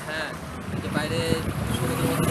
হ্যাঁ, বাইরে সমুদ্র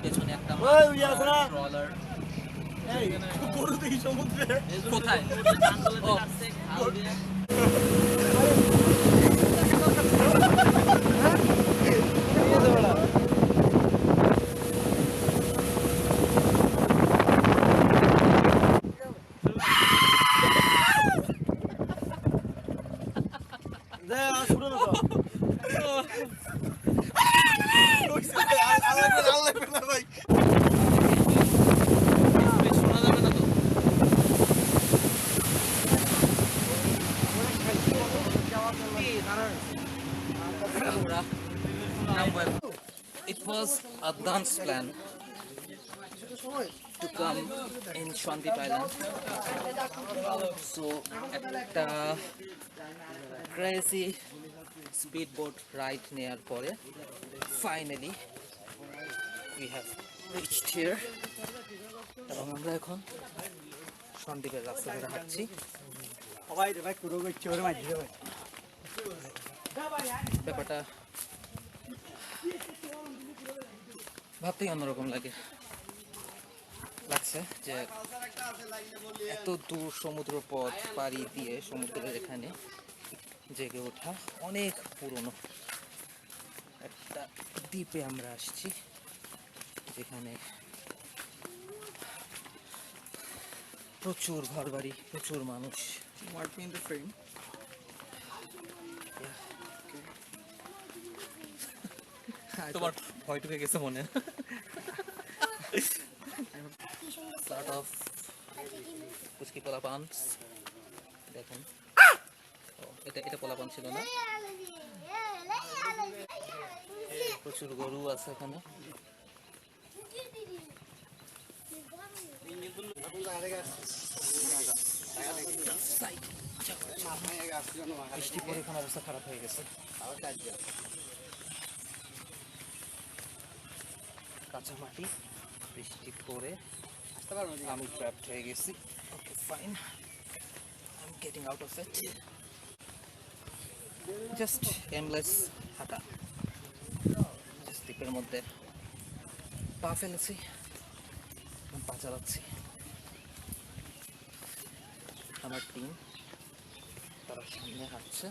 পেছনে একটা ট্রলার কোথায় It was a dance plan to come in Shantip Island. So একটা crazy speedboat ride নেয়ার পরে finally we have reached here. এবং আমরা এখন সন্দ্বীপের রাস্তা ধরে হাঁটছি। ব্যাপারটা ভাবতেই অন্যরকম লাগছে যে এত দূর সমুদ্র পথ পাড়ি দিয়ে সমুদ্রের এখানে জেগে ওঠা অনেক পুরনো একটা দ্বীপে আমরা আসছি, যেখানে প্রচুর ঘরবাড়ি, প্রচুর মানুষ। তোমার ভয় ঢুকে গেছে মনে। Sort of পুচকি পোলাপান দেখুন, এটা পোলাপান ছিল না। প্রচুর গরু আছে এখানে। বৃষ্টি পরে এখন অবস্থা খারাপ হয়ে গেছে। কাঁচা মাটি, বৃষ্টি পরে আমি ট্র্যাপড হয়ে গেছি। Okay fine, I am getting out of it. Just aimless হাঁটা, দ্বীপের মধ্যে পা ফেলেছি, পা চালাচ্ছি। আমার টিম তারা সামনে হাঁটছে।